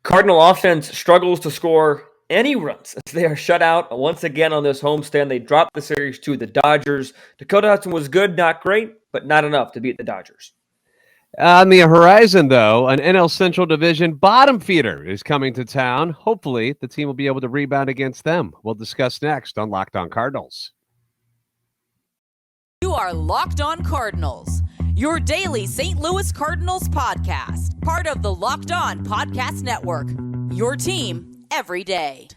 Cardinal offense struggles to score any runs as they are shut out once again on this homestand. They dropped the series to the Dodgers. Dakota Hudson was good, not great, but not enough to beat the Dodgers. On the horizon, though, an NL Central Division bottom feeder is coming to town. Hopefully, the team will be able to rebound against them. We'll discuss next on Locked On Cardinals. You are Locked On Cardinals, your daily St. Louis Cardinals podcast, part of the Locked On Podcast Network, your team every day.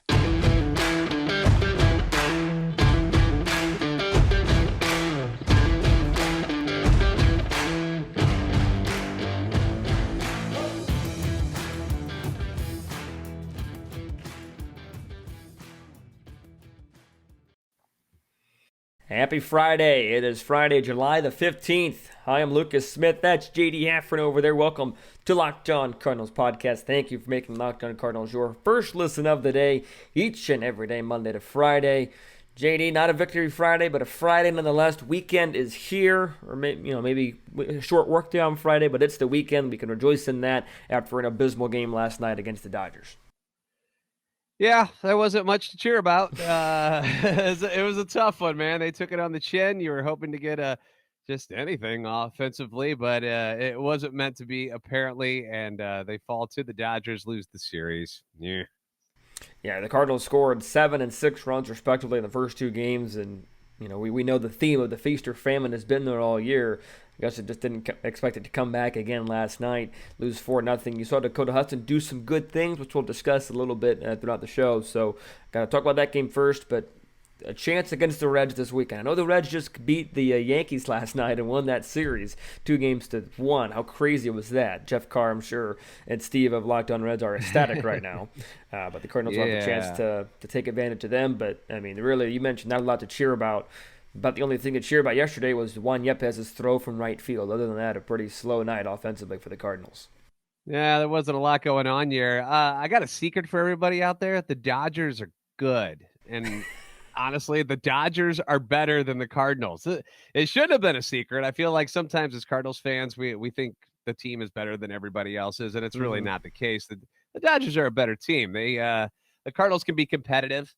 Happy Friday. It is Friday, July the 15th. I am Lucas Smith. That's JD Haffron over there. Welcome to Locked On Cardinals podcast. Thank you for making Locked On Cardinals your first listen of the day, each and every day, Monday to Friday. JD, not a victory Friday, but a Friday nonetheless. Weekend is here, or maybe a short work day on Friday, but it's the weekend. We can rejoice in that after an abysmal game last night against the Dodgers. Yeah, there wasn't much to cheer about. It was a tough one, man. They took it on the chin. You were hoping to get just anything offensively, but it wasn't meant to be, apparently, and they fall to the Dodgers, lose the series. Yeah, the Cardinals scored 7 and 6 runs respectively in the first two games, and we know the theme of the feast or famine has been there all year. I guess it just didn't expect it to come back again last night, lose 4-0. You saw Dakota Hudson do some good things, which we'll discuss a little bit throughout the show. So, got to talk about that game first, but a chance against the Reds this weekend. I know the Reds just beat the Yankees last night and won that series 2-1. How crazy was that? Jeff Carr, I'm sure, and Steve of Locked On Reds are ecstatic right now. But the Cardinals will have a chance to take advantage of them. But, I mean, really, you mentioned not a lot to cheer about. But the only thing to cheer about yesterday was Juan Yepez's throw from right field. Other than that, a pretty slow night offensively for the Cardinals. Yeah, there wasn't a lot going on here. I got a secret for everybody out there. The Dodgers are good. And honestly, the Dodgers are better than the Cardinals. It shouldn't have been a secret. I feel like sometimes as Cardinals fans, we think the team is better than everybody else's, and it's really not the case. The Dodgers are a better team. The Cardinals can be competitive.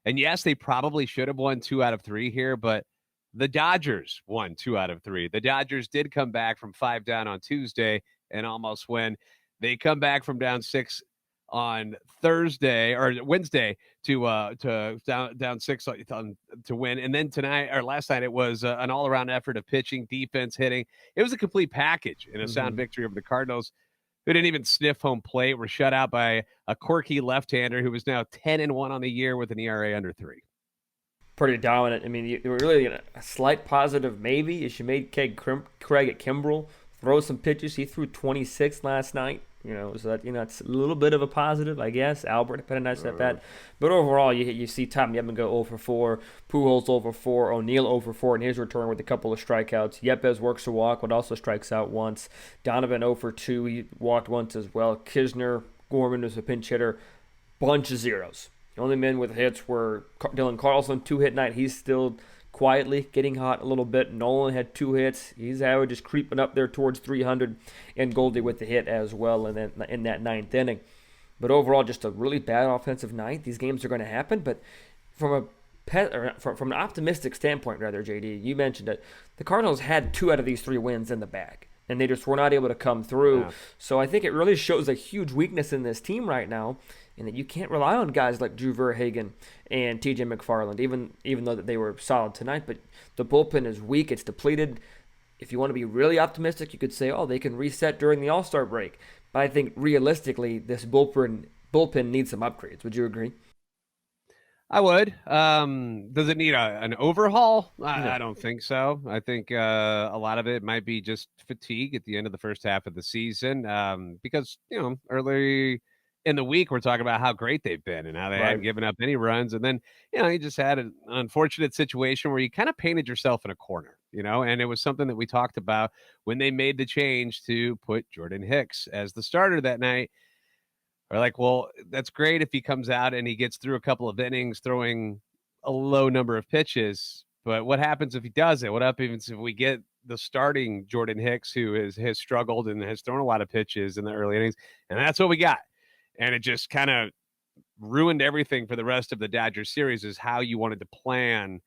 And yes, they probably should have won 2 out of 3 here, but the Dodgers won 2 out of 3. The Dodgers did come back from 5 down on Tuesday and almost win. They come back from down 6 on Thursday or Wednesday to down 6 to win. And then tonight or last night, it was an all-around effort of pitching, defense, hitting. It was a complete package in a sound victory over the Cardinals, who didn't even sniff home plate, were shut out by a quirky left-hander who is now 10-1 on the year with an ERA under 3. Pretty dominant. I mean, you were really a slight positive maybe is you made Craig at Kimbrell throw some pitches. He threw 26 last night. So that it's a little bit of a positive, I guess. Albert had a nice at bat, but overall, you see Tom Yepez go 0 for 4, Pujols 0 for 4, ONeal 0 for 4 in his return with a couple of strikeouts. Yepez works a walk, but also strikes out once. Donovan 0 for 2, he walked once as well. Kisner, Gorman was a pinch hitter, bunch of zeros. The only men with hits were Dylan Carlson, 2-hit night. He's still quietly getting hot a little bit. Nolan had 2 hits. His average is creeping up there towards 300, and Goldie with the hit as well in that 9th inning. But overall, just a really bad offensive night. These games are going to happen, but from an optimistic standpoint, rather, JD, you mentioned it. The Cardinals had 2 out of these 3 wins in the bag, and they just were not able to come through. Yeah. So I think it really shows a huge weakness in this team right now, and that you can't rely on guys like Drew Verhagen and TJ McFarland, even though that they were solid tonight. But the bullpen is weak. It's depleted. If you want to be really optimistic, you could say, they can reset during the All-Star break. But I think realistically, this bullpen needs some upgrades. Would you agree? I would. Does it need an overhaul? I don't think so. I think a lot of it might be just fatigue at the end of the first half of the season because, early in the week, we're talking about how great they've been and how they hadn't given up any runs. And then, you just had an unfortunate situation where you kind of painted yourself in a corner, and it was something that we talked about when they made the change to put Jordan Hicks as the starter that night. We're like, well, that's great if he comes out and he gets through a couple of innings throwing a low number of pitches. But what happens if he doesn't? What happens if we get the starting Jordan Hicks, who has struggled and has thrown a lot of pitches in the early innings? And that's what we got. And it just kind of ruined everything for the rest of the Dodgers series, is how you wanted to plan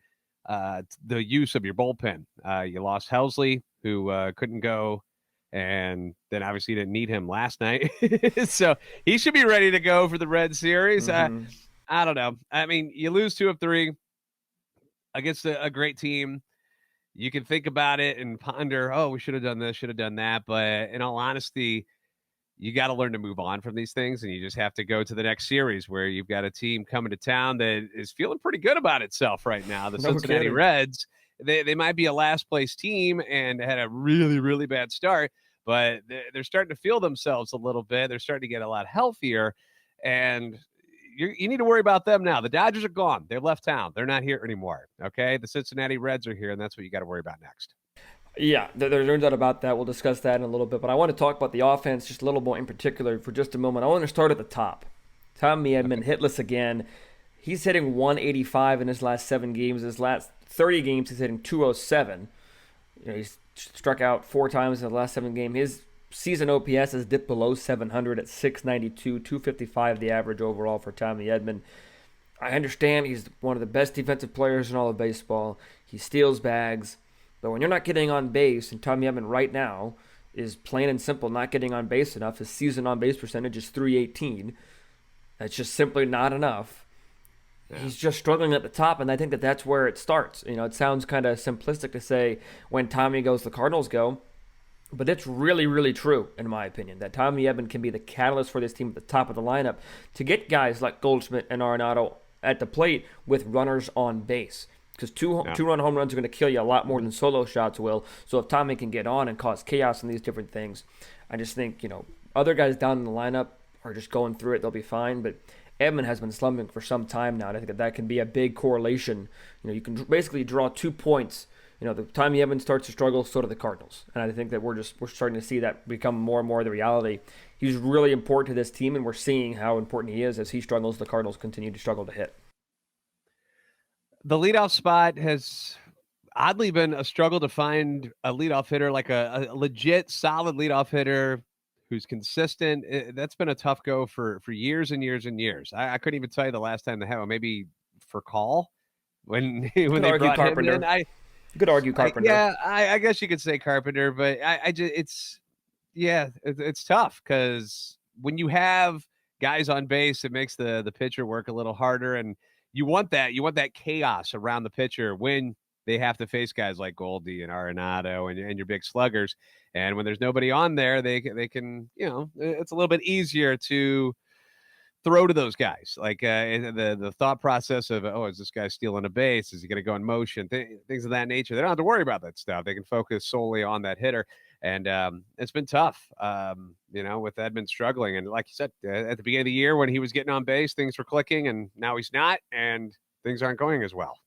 the use of your bullpen. You lost Helsley, who couldn't go, and then obviously you didn't need him last night. So he should be ready to go for the Red Series. Mm-hmm. I don't know. I mean, you lose 2 of 3 against a great team. You can think about it and ponder, oh, we should have done this, should have done that. But in all honesty, you got to learn to move on from these things, and you just have to go to the next series where you've got a team coming to town that is feeling pretty good about itself right now. The Cincinnati kidding. Reds, they might be a last place team and had a really, really bad start, but they're starting to feel themselves a little bit. They're starting to get a lot healthier, and you need to worry about them now. The Dodgers are gone. They've left town. They're not here anymore. Okay. The Cincinnati Reds are here, and that's what you got to worry about next. Yeah, there's no doubt about that. We'll discuss that in a little bit. But I want to talk about the offense just a little more in particular for just a moment. I want to start at the top. Tommy Edman, hitless again. He's hitting 185 in his last 7 games. His last 30 games, he's hitting 207. He's struck out 4 times in the last 7 games. His season OPS has dipped below 700 at 692, 255 the average overall for Tommy Edman. I understand he's one of the best defensive players in all of baseball. He steals bags. But when you're not getting on base, and Tommy Edman right now is plain and simple not getting on base enough, his season on base percentage is .318. That's just simply not enough. Yeah. He's just struggling at the top, and I think that's where it starts. It sounds kind of simplistic to say when Tommy goes, the Cardinals go, but it's really, really true, in my opinion, that Tommy Edman can be the catalyst for this team at the top of the lineup to get guys like Goldschmidt and Arenado at the plate with runners on base. Because two-run home runs are going to kill you a lot more than solo shots will. So if Tommy can get on and cause chaos in these different things, I just think, other guys down in the lineup are just going through it. They'll be fine. But Edman has been slumping for some time now, and I think that can be a big correlation. You can basically draw 2 points. The time Edman starts to struggle, so do the Cardinals. And I think that we're starting to see that become more and more the reality. He's really important to this team, and we're seeing how important he is as he struggles. The Cardinals continue to struggle to hit. The leadoff spot has oddly been a struggle to find a leadoff hitter, like a legit solid leadoff hitter who's consistent. That's been a tough go for years and years and years. I couldn't even tell you the last time they had one. Maybe for Call when they brought Carpenter. him in. You could argue Carpenter. I guess you could say Carpenter, but it's tough because when you have guys on base, it makes the pitcher work a little harder, and you want that chaos around the pitcher when they have to face guys like Goldie and Arenado and your big sluggers. And when there's nobody on there, they can, it's a little bit easier to throw to those guys. Like the thought process of, is this guy stealing a base? Is he going to go in motion? Things of that nature. They don't have to worry about that stuff. They can focus solely on that hitter. And it's been tough, with Edman struggling. And like you said, at the beginning of the year when he was getting on base, things were clicking, and now he's not, and things aren't going as well.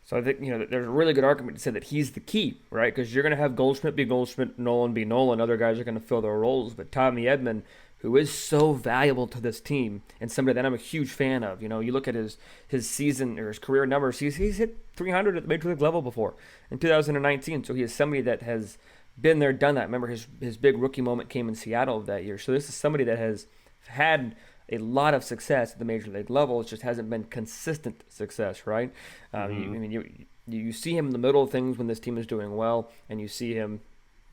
So I think, there's a really good argument to say that he's the key, right? Because you're going to have Goldschmidt be Goldschmidt, Nolan be Nolan. Other guys are going to fill their roles. But Tommy Edman, who is so valuable to this team and somebody that I'm a huge fan of. You look at his season or his career numbers. He's hit 300 at the major league level before in 2019. So he is somebody that has been there, done that. Remember, his big rookie moment came in Seattle that year. So this is somebody that has had a lot of success at the major league level. It just hasn't been consistent success, right? You see him in the middle of things when this team is doing well, and you see him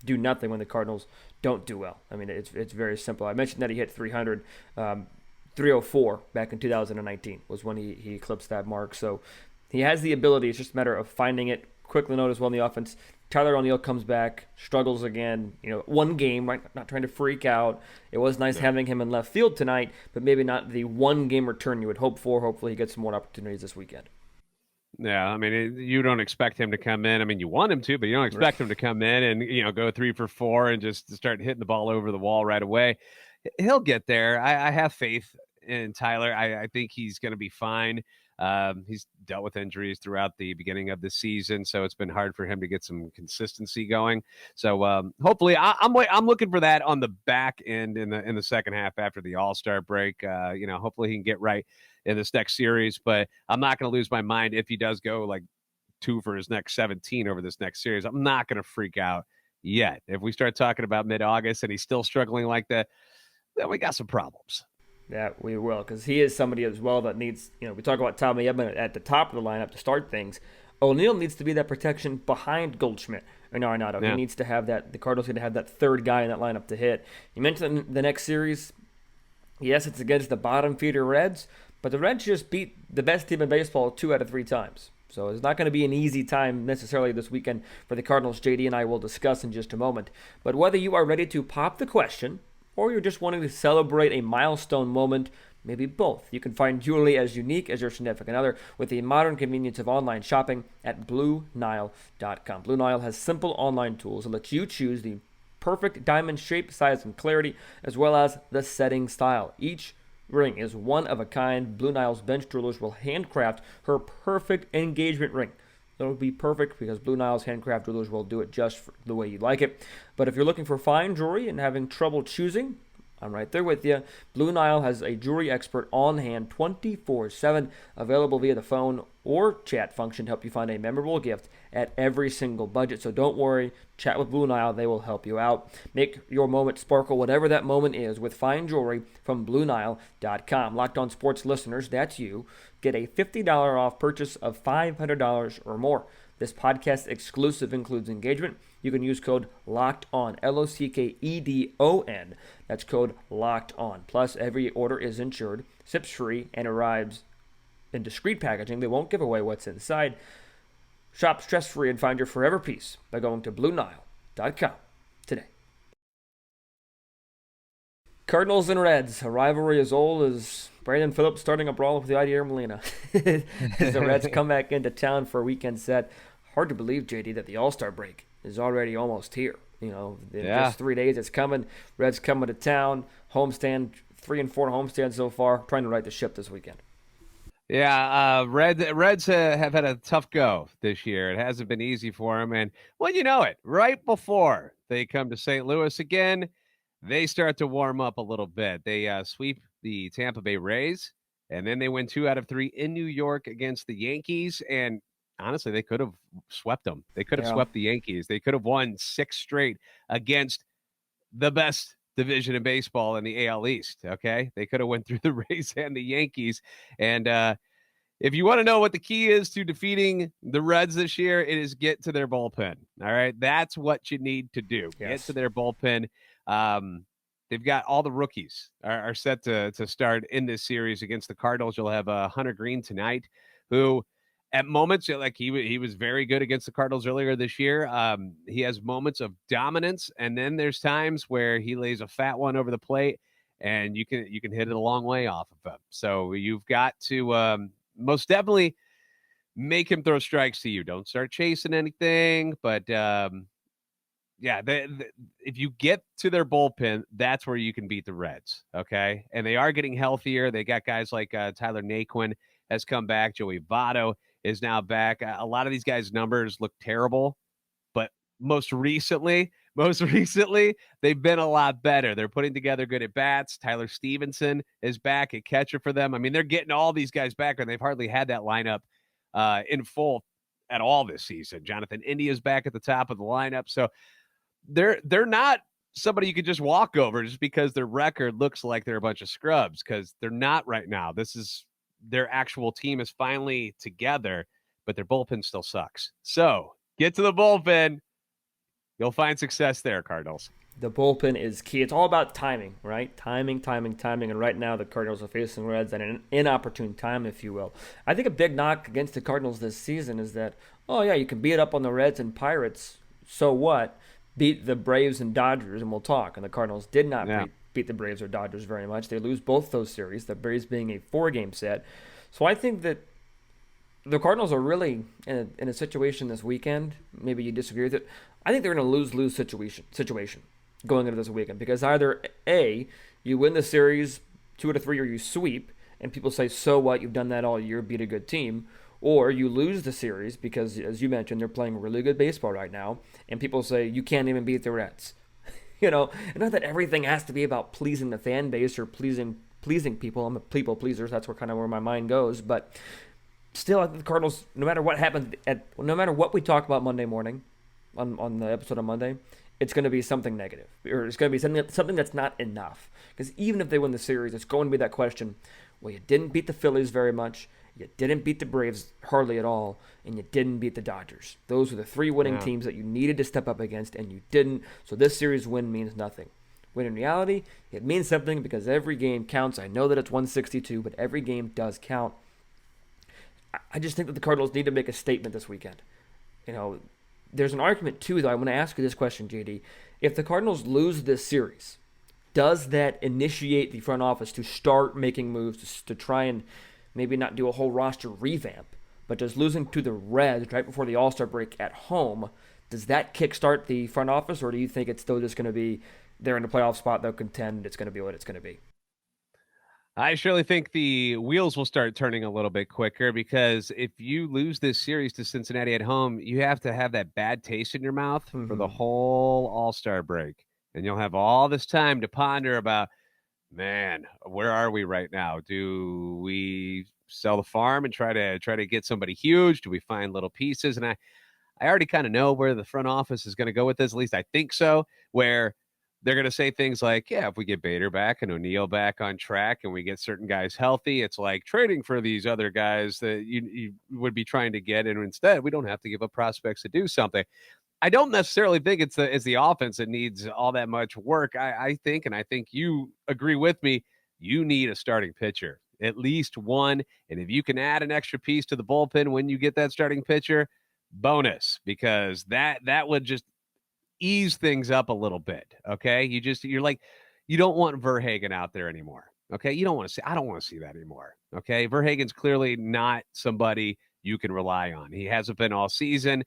do nothing when the Cardinals don't do well. I mean, it's very simple. I mentioned that he hit 300, 304 back in 2019 was when he eclipsed that mark. So he has the ability. It's just a matter of finding it. Quickly note as well in the offense, Tyler ONeal comes back, struggles again. One game, right? Not trying to freak out. It was nice having him in left field tonight, but maybe not the one game return you would hope for. Hopefully he gets some more opportunities this weekend. Yeah, I mean, you don't expect him to come in. I mean, you want him to, but you don't expect him to come in and, go 3 for 4 and just start hitting the ball over the wall right away. He'll get there. I have faith in Tyler. I think he's going to be fine. He's dealt with injuries throughout the beginning of the season, so it's been hard for him to get some consistency going. So hopefully, I'm looking for that on the back end in the second half after the All-Star break. Hopefully he can get right in this next series, but I'm not going to lose my mind if he does go like 2 for his next 17 over this next series. I'm not going to freak out yet. If we start talking about mid-August and he's still struggling like that, then we got some problems. That we will, because he is somebody as well that needs, we talk about Tommy Edman at the top of the lineup to start things. ONeal needs to be that protection behind Goldschmidt and Arenado. Yeah. He needs to have that. The Cardinals need to have that third guy in that lineup to hit. You mentioned the next series. Yes, it's against the bottom feeder Reds, but the Reds just beat the best team in baseball 2 out of 3 times. So it's not going to be an easy time necessarily this weekend for the Cardinals. JD and I will discuss in just a moment. But whether you are ready to pop the question or you're just wanting to celebrate a milestone moment, maybe both, you can find jewelry as unique as your significant other with the modern convenience of online shopping at BlueNile.com. Blue Nile has simple online tools that let you choose the perfect diamond shape, size, and clarity, as well as the setting style. Each ring is one of a kind. Blue Nile's bench jewelers will handcraft her perfect engagement ring. It'll be perfect because Blue Nile's handcraft jewelers will do it just the way you like it. But if you're looking for fine jewelry and having trouble choosing, I'm right there with you. Blue Nile has a jewelry expert on hand 24/7, available via the phone or chat function to help you find a memorable gift at every single budget. So don't worry, chat with Blue Nile, they will help you out. Make your moment sparkle, whatever that moment is, with fine jewelry from BlueNile.com. Locked On Sports listeners, that's you, get a $50 off purchase of $500 or more. This podcast exclusive includes engagement. You can use code LOCKEDON, LOCKEDON. That's code LOCKEDON. Plus, every order is insured, ships free, and arrives in discreet packaging. They won't give away what's inside. Shop stress-free and find your forever peace by going to BlueNile.com today. Cardinals and Reds, a rivalry as old as Brandon Phillips starting a brawl with the Yadier Molina. As the Reds come back into town for a weekend set. Hard to believe, JD, that the All-Star break is already almost here. In just 3 days it's coming. Reds coming to town. Homestand, 3-4 homestand so far. Trying to right the ship this weekend. Yeah, Reds have had a tough go this year. It hasn't been easy for them. And, well, you know it. Right before they come to St. Louis again, they start to warm up a little bit. They sweep the Tampa Bay Rays, and then they win 2 out of 3 in New York against the Yankees. And honestly, they could have swept them. They could have swept the Yankees. They could have won 6 straight against the best division in baseball in the AL East. Okay, they could have went through the Rays and the Yankees. And if you want to know what the key is to defeating the Reds this year, it is get to their bullpen. All right, that's what you need to do. Get to their bullpen. They've got all the rookies are set to start in this series against the Cardinals. You'll have Hunter Green tonight, who at moments, like he was very good against the Cardinals earlier this year. He has moments of dominance, and then there's times where he lays a fat one over the plate, and you can hit it a long way off of him. So you've got to most definitely make him throw strikes to you. Don't start chasing anything, but if you get to their bullpen, that's where you can beat the Reds. Okay, and they are getting healthier. They got guys like Tyler Naquin has come back. Joey Votto is now back. A lot of these guys' numbers look terrible, but most recently, they've been a lot better. They're putting together good at-bats. Tyler Stevenson is back at catcher for them. I mean, they're getting all these guys back, and they've hardly had that lineup in full at all this season. Jonathan India's back at the top of the lineup. So they're not somebody you could just walk over just because their record looks like they're a bunch of scrubs, because they're not right now. This is their actual team is finally together, but their bullpen still sucks. So get to the bullpen. You'll find success there, Cardinals. The bullpen is key. It's all about timing, right? Timing. And right now the Cardinals are facing Reds at an inopportune time, if you will. I think a big knock against the Cardinals this season is that, you can beat up on the Reds and Pirates. So what? Beat the Braves and Dodgers, and we'll talk. And the Cardinals did not beat the Braves or Dodgers very much. They lose both those series, the Braves being a 4-game set. So I think that the Cardinals are really in a situation this weekend. Maybe you disagree with it. I think they're in a lose-lose situation going into this weekend, because either A, you win the series 2 out of 3, or you sweep, and people say, so what? You've done that all year, beat a good team. Or you lose the series because, as you mentioned, they're playing really good baseball right now, and people say you can't even beat the Reds. And not that everything has to be about pleasing the fan base or pleasing people. I'm a people pleaser. That's where my mind goes. But still, I think the Cardinals, no matter what happens, no matter what we talk about Monday morning, on the episode on Monday, it's going to be something negative, or it's going to be something that's not enough. Because even if they win the series, it's going to be that question, well, you didn't beat the Phillies very much, you didn't beat the Braves hardly at all, and you didn't beat the Dodgers. Those were the 3 winning teams that you needed to step up against, and you didn't. So this series win means nothing. When in reality, it means something because every game counts. I know that it's 162, but every game does count. I just think that the Cardinals need to make a statement this weekend. There's an argument, too, though. I want to ask you this question, JD. If the Cardinals lose this series, does that initiate the front office to start making moves to try and maybe not do a whole roster revamp, but does losing to the Reds right before the All-Star break at home, does that kickstart the front office, or do you think it's still just going to be they're in the playoff spot, they'll contend, it's going to be what it's going to be? I surely think the wheels will start turning a little bit quicker, because if you lose this series to Cincinnati at home, you have to have that bad taste in your mouth for the whole All-Star break. And you'll have all this time to ponder about, man, where are we right now? Do we sell the farm and try to get somebody huge? Do we find little pieces? And I already kind of know where the front office is going to go with this. At least I think so, where they're going to say things like, yeah, if we get Bader back and ONeal back on track and we get certain guys healthy, it's like trading for these other guys that you would be trying to get. And instead, we don't have to give up prospects to do something. I don't necessarily think it's the offense that needs all that much work. I think, and I think you agree with me, you need a starting pitcher, at least one. And if you can add an extra piece to the bullpen when you get that starting pitcher, bonus, because that would just ease things up a little bit. Okay. You're like, you don't want Verhagen out there anymore. Okay. I don't want to see that anymore. Okay. Verhagen's clearly not somebody you can rely on. He hasn't been all season.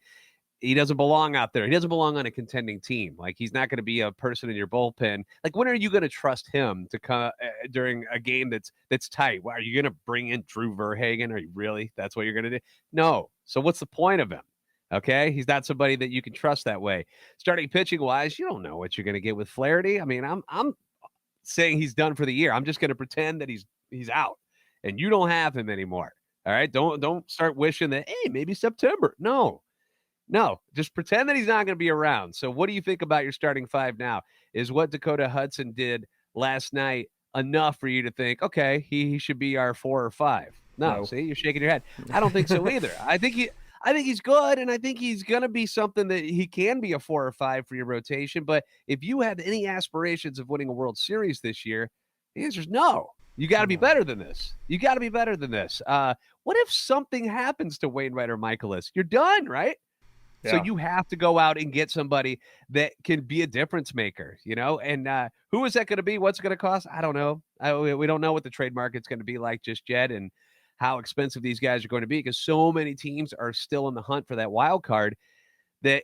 He doesn't belong out there. He doesn't belong on a contending team. Like, he's not going to be a person in your bullpen. Like, when are you going to trust him to come during a game that's tight? Are you going to bring in Drew Verhagen? Are you really? That's what you're going to do? No. So what's the point of him? Okay, he's not somebody that you can trust that way. Starting pitching wise, you don't know what you're going to get with Flaherty. I mean, I'm saying he's done for the year. I'm just going to pretend that he's out, and you don't have him anymore. All right, don't start wishing that, hey, maybe September. No, just pretend that he's not going to be around. So what do you think about your starting 5 now? Is what Dakota Hudson did last night enough for you to think, okay, he should be our 4 or 5? No. See, you're shaking your head. I don't think so either. I think he's good, and I think he's going to be something that he can be a 4 or 5 for your rotation. But if you have any aspirations of winning a World Series this year, the answer is no. You got to be better than this. What if something happens to Wainwright or Michaelis? You're done, right? Yeah. So you have to go out and get somebody that can be a difference maker, and who is that going to be? What's it going to cost? I don't know. We don't know what the trade market's going to be like just yet, and how expensive these guys are going to be, because so many teams are still in the hunt for that wild card that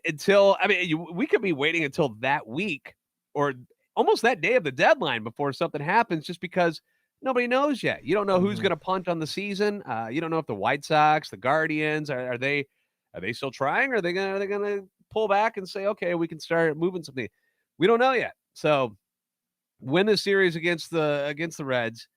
we could be waiting until that week or almost that day of the deadline before something happens, just because nobody knows yet. You don't know who's going to punt on the season. You don't know if the White Sox, the Guardians, are they still trying? Or are they going to pull back and say, okay, we can start moving something? We don't know yet. So win the series against the Reds.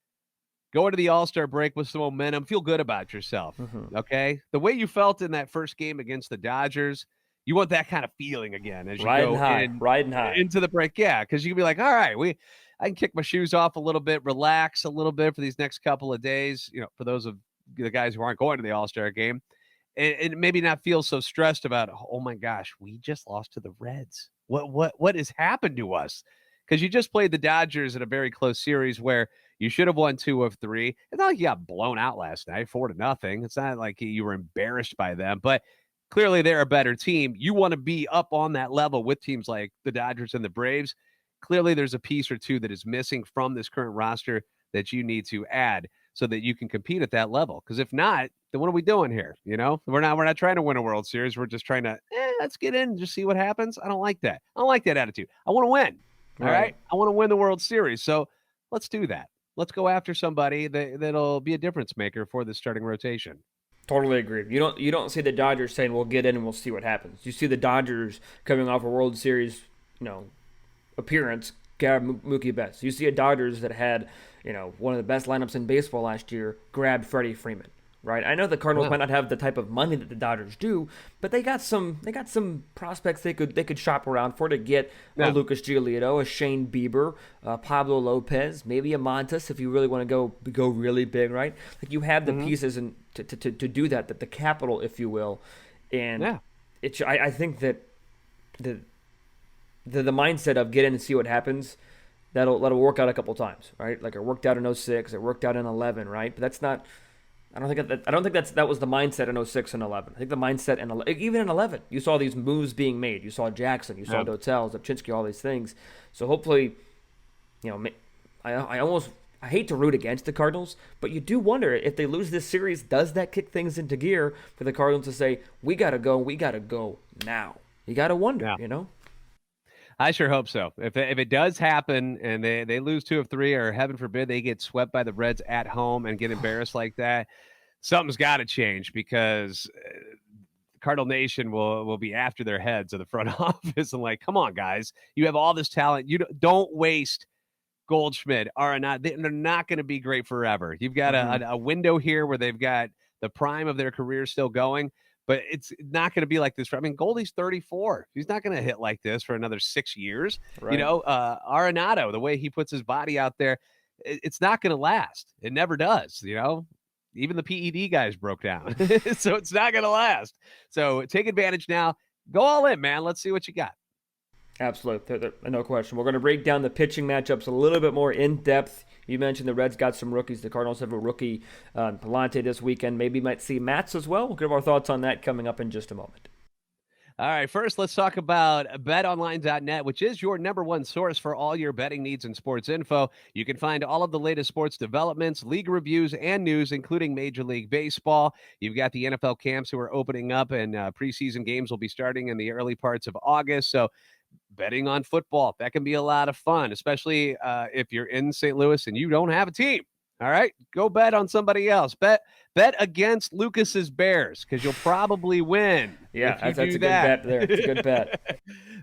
Go into the All-Star break with some momentum. Feel good about yourself, okay? The way you felt in that first game against the Dodgers, you want that kind of feeling again as you riding high into the break. Yeah, because you can be like, all right, I can kick my shoes off a little bit, relax a little bit for these next couple of days, for those of the guys who aren't going to the All-Star game, and maybe not feel so stressed about, oh my gosh, we just lost to the Reds. What has happened to us? Because you just played the Dodgers in a very close series where you should have won 2 of 3. It's not like you got blown out last night, 4-0. It's not like you were embarrassed by them, but clearly they're a better team. You want to be up on that level with teams like the Dodgers and the Braves. Clearly there's a piece or two that is missing from this current roster that you need to add so that you can compete at that level. Because if not, then what are we doing here? We're not trying to win a World Series. We're just trying to, let's get in and just see what happens. I don't like that. I don't like that attitude. I want to win. All right. I want to win the World Series. So let's do that. Let's go after somebody that'll be a difference maker for the starting rotation. Totally agree. You don't see the Dodgers saying we'll get in and we'll see what happens. You see the Dodgers coming off a World Series, appearance, grab Mookie Betts. You see a Dodgers that had, one of the best lineups in baseball last year, grabbed Freddie Freeman. right? I know the Cardinals Yeah. might not have the type of money that the Dodgers do, but they got some prospects they could shop around for to get a Yeah. Lucas Giolito, a Shane Bieber, Pablo Lopez, maybe a Montas if you really want to go really big, right? Like you have the pieces and to do that the capital, if you will, and Yeah. I think that the mindset of get in and see what happens, that'll work out a couple times, right? Like it worked out in 06, it worked out in 11, right? But that's not. I don't think that was the mindset in 06 and 11. I think the mindset even in 11, you saw these moves being made. You saw Jackson, you saw Dotel, Zapchinski, all these things. So hopefully, I hate to root against the Cardinals, but you do wonder if they lose this series, does that kick things into gear for the Cardinals to say, we got to go now? You got to wonder, I sure hope so. If it does happen and they lose 2 of 3, or heaven forbid they get swept by the Reds at home and get embarrassed like that, something's got to change, because Cardinal Nation will be after their heads of the front office and like, come on, guys, you have all this talent. You don't waste Goldschmidt, Arenado. They're not going to be great forever. You've got a window here where they've got the prime of their career still going. But it's not going to be like this. Goldie's 34. He's not going to hit like this for another 6 years. Right. Arenado, the way he puts his body out there, it's not going to last. It never does. Even the PED guys broke down. So it's not going to last. So take advantage now. Go all in, man. Let's see what you got. Absolutely. No question. We're going to break down the pitching matchups a little bit more in depth. You mentioned the Reds got some rookies. The Cardinals have a rookie, Palante, this weekend. Maybe might see Matz as well. We'll give our thoughts on that coming up in just a moment. All right, first let's talk about betonline.net, which is your number one source for all your betting needs and sports info. You can find all of the latest sports developments, league reviews, and news, including Major League Baseball. You've got the NFL camps who are opening up, and preseason games will be starting in the early parts of August. So betting on football, that can be a lot of fun, especially if you're in St. Louis and you don't have a team. All right, go bet on somebody else. Bet against Lucas's Bears, because you'll probably win. Yeah, that's a good bet there. It's a good bet.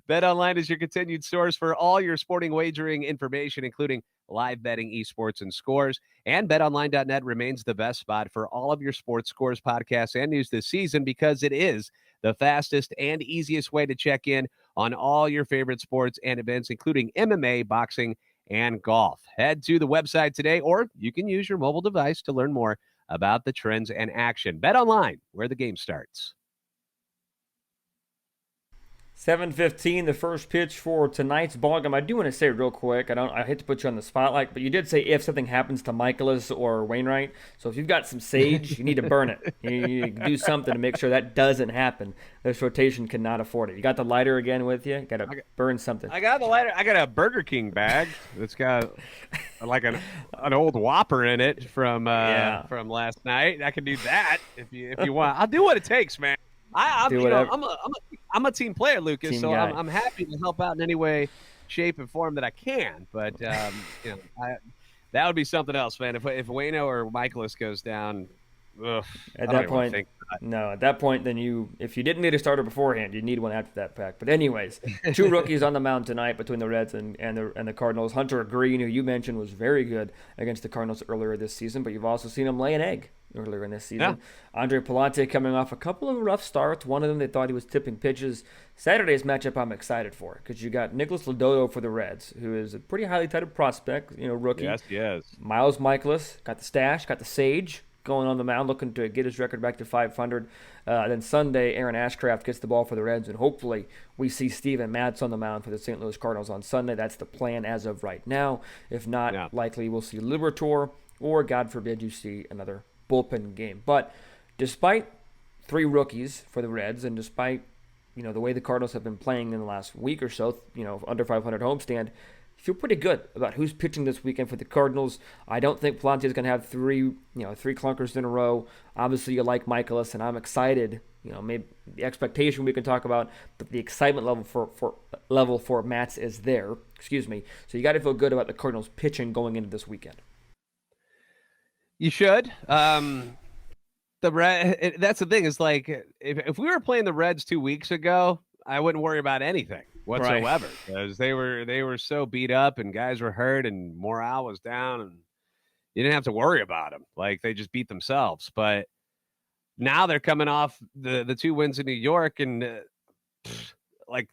BetOnline is your continued source for all your sporting wagering information, including live betting, esports, and scores. And BetOnline.net remains the best spot for all of your sports scores, podcasts, and news this season, because it is the fastest and easiest way to check in on all your favorite sports and events, including MMA, boxing, and golf. Head to the website today, or you can use your mobile device to learn more about the trends and action. BetOnline, where the game starts. 7:15, the first pitch for tonight's ballgame. I do want to say real quick, I hate to put you on the spotlight, but you did say if something happens to Michaelis or Wainwright. So if you've got some sage, you need to burn it. You need to do something to make sure that doesn't happen. This rotation cannot afford it. You got the lighter again with you? Got to burn something. I got the lighter. I got a Burger King bag that's got like an old Whopper in it from last night. I can do that if you want. I'll do what it takes, man. I'm a team player, Lucas, so I'm happy to help out in any way, shape, and form that I can. But that would be something else, man. If Waino or Michaelis goes down, at that point, then if you didn't need a starter beforehand, you need one after that fact. But anyways, 2 rookies on the mound tonight between the Reds and the Cardinals. Hunter Green, who you mentioned was very good against the Cardinals earlier this season, but you've also seen him lay an egg earlier in this season. Yeah. Andre Palante coming off a couple of rough starts. One of them, they thought he was tipping pitches. Saturday's matchup I'm excited for, because you got Nicholas Lodoto for the Reds, who is a pretty highly touted prospect, rookie. Yes, yes. Miles Michaelis, got the stash, got the sage, going on the mound, looking to get his record back to 500. Then Sunday, Aaron Ashcraft gets the ball for the Reds, and hopefully we see Steven Matz on the mound for the St. Louis Cardinals on Sunday. That's the plan as of right now. If not, likely we'll see Liberatore, or God forbid you see another bullpen game. But despite 3 rookies for the Reds, and despite the way the Cardinals have been playing in the last week or so, under 500 homestand, I feel pretty good about who's pitching this weekend for the Cardinals. I don't think Palante is going to have 3 clunkers in a row. Obviously, you like Michaelis, and I'm excited. Maybe the expectation we can talk about, but the excitement level for Matz is there. Excuse me. So you got to feel good about the Cardinals pitching going into this weekend. You should. That's the thing. Is like if we were playing the Reds 2 weeks ago, I wouldn't worry about anything whatsoever, because they were so beat up and guys were hurt and morale was down, and you didn't have to worry about them. Like, they just beat themselves. But now they're coming off the 2 wins in New York, and like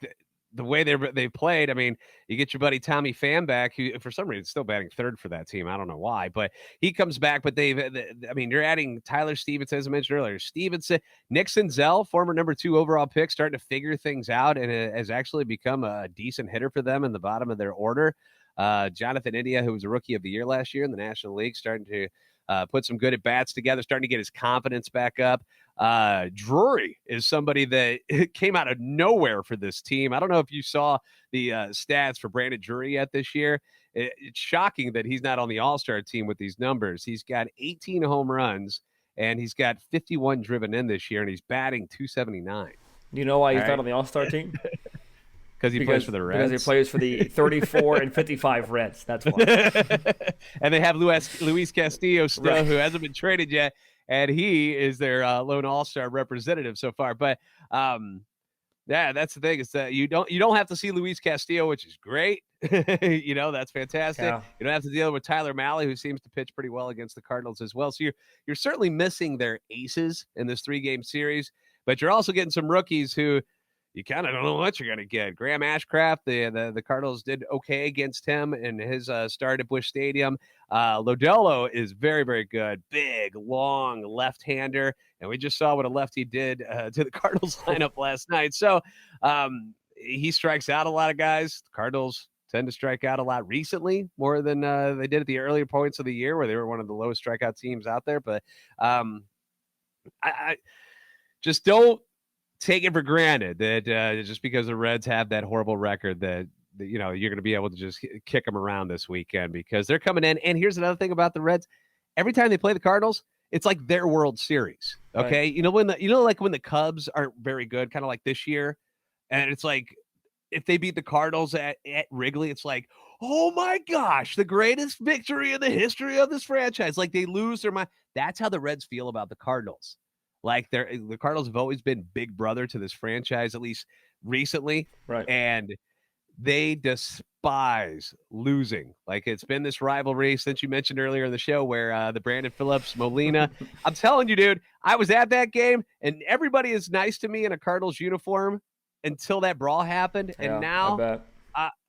the way they played. I mean, you get your buddy Tommy Pham back, who for some reason is still batting third for that team. I don't know why, but he comes back. But I mean, you're adding Tyler Stevenson, as I mentioned earlier. Stevenson, Nick Senzel, former number 2 overall pick, starting to figure things out and has actually become a decent hitter for them in the bottom of their order. Jonathan India, who was a rookie of the year last year in the National League, starting to put some good at-bats together, starting to get his confidence back up. Drury is somebody that came out of nowhere for this team. I don't know if you saw the stats for Brandon Drury yet this year. It's shocking that he's not on the All-Star team with these numbers. He's got 18 home runs, and he's got 51 driven in this year, and he's batting .279. Do you know why he's not on the All-Star team? Because he plays for the Reds. Because he plays for the 34 and 55 Reds. That's why. And they have Luis Castillo still, who hasn't been traded yet, and he is their lone All-Star representative so far. But yeah, that's the thing. Is that you don't have to see Luis Castillo, which is great. That's fantastic. Yeah. You don't have to deal with Tyler Mahle, who seems to pitch pretty well against the Cardinals as well. So you're certainly missing their aces in this 3-game series, but you're also getting some rookies who you kind of don't know what you're going to get. Graham Ashcraft, the Cardinals did okay against him in his start at Busch Stadium. Lodolo is very, very good. Big, long left-hander. And we just saw what a lefty did to the Cardinals lineup last night. So he strikes out a lot of guys. The Cardinals tend to strike out a lot recently, more than they did at the earlier points of the year where they were one of the lowest strikeout teams out there. But I just don't take it for granted that just because the Reds have that horrible record that you're going to be able to just kick them around this weekend, because they're coming in. And here's another thing about the Reds. Every time they play the Cardinals, it's like their World Series. Okay. Right. Like when the Cubs aren't very good, kind of like this year. And it's like, if they beat the Cardinals at Wrigley, it's like, oh my gosh, the greatest victory in the history of this franchise. Like they lose their mind. That's how the Reds feel about the Cardinals. Like the Cardinals have always been big brother to this franchise, at least recently. Right. And they despise losing. Like it's been this rivalry since you mentioned earlier in the show where the Brandon Phillips, Molina. I'm telling you, dude, I was at that game and everybody is nice to me in a Cardinals uniform until that brawl happened. Yeah, and now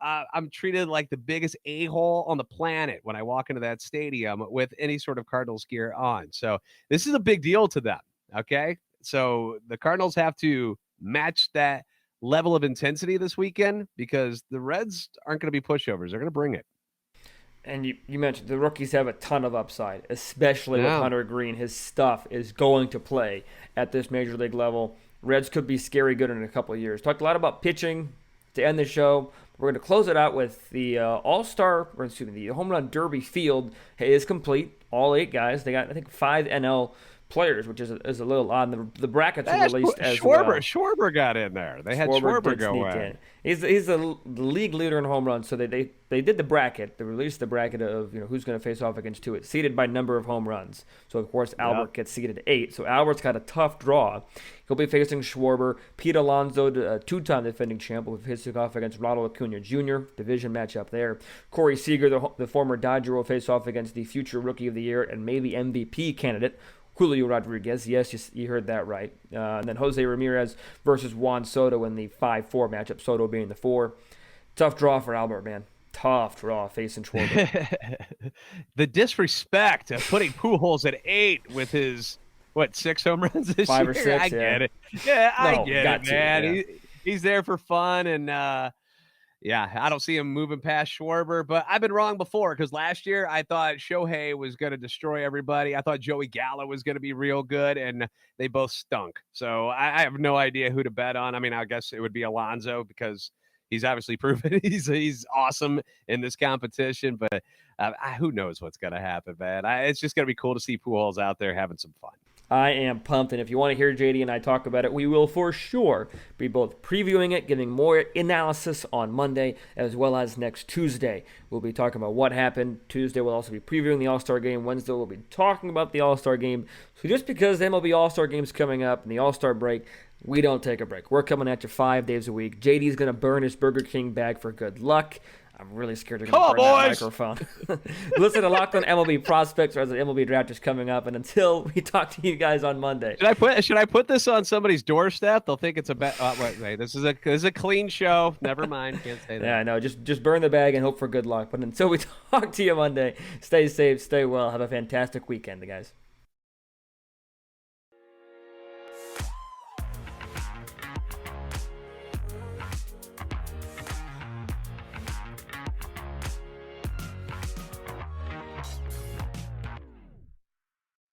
I'm treated like the biggest a-hole on the planet when I walk into that stadium with any sort of Cardinals gear on. So this is a big deal to them. Okay, so the Cardinals have to match that level of intensity this weekend because the Reds aren't going to be pushovers. They're going to bring it. And you mentioned the rookies have a ton of upside, especially with Hunter Green. His stuff is going to play at this major league level. Reds could be scary good in a couple of years. Talked a lot about pitching to end the show. We're going to close it out with the the Home Run Derby field is complete. All 8 guys. They got, I think, 5 NL players, which is a little odd. The brackets are released as well. Schwarber got in there. They had Schwarber go in. He's the league leader in home runs. So they did the bracket. They released the bracket of who's going to face off against who. It's seeded by number of home runs. So of course Albert gets seeded 8. So Albert's got a tough draw. He'll be facing Schwarber. Pete Alonso, 2-time defending champ, will be facing off against Ronald Acuna Jr. Division matchup there. Corey Seager, the former Dodger, will face off against the future Rookie of the Year and maybe MVP candidate Julio Rodriguez. Yes, you heard that right. And then Jose Ramirez versus Juan Soto in the 5-4 matchup, Soto being the 4. Tough draw for Albert, man. Tough draw facing Schwarber. The disrespect of putting Pujols at 8 with his, 6 home runs this 5 year? or 6, I get it. Yeah, I get it, man. Yeah. He's there for fun, and I don't see him moving past Schwarber, but I've been wrong before because last year I thought Shohei was going to destroy everybody. I thought Joey Gallo was going to be real good, and they both stunk. So I have no idea who to bet on. I mean, I guess it would be Alonso because he's obviously proven he's awesome in this competition, but who knows what's going to happen, man. It's just going to be cool to see Pujols out there having some fun. I am pumped, and if you want to hear JD and I talk about it, we will for sure be both previewing it, giving more analysis on Monday, as well as next Tuesday. We'll be talking about what happened. Tuesday we'll also be previewing the All-Star Game. Wednesday we'll be talking about the All-Star Game. So just because the MLB All-Star Game's coming up and the All-Star break, we don't take a break. We're coming at you 5 days a week. JD's going to burn his Burger King bag for good luck. I'm really scared you're Come going to on, burn that boys. microphone. Listen to Locked On MLB Prospects as the MLB draft is coming up. And until we talk to you guys on Monday. Should I put this on somebody's doorstep? They'll think it's a bet. Wait, this is a clean show. Never mind. Can't say that. Yeah, no, just burn the bag and hope for good luck. But until we talk to you Monday, stay safe, stay well. Have a fantastic weekend, guys.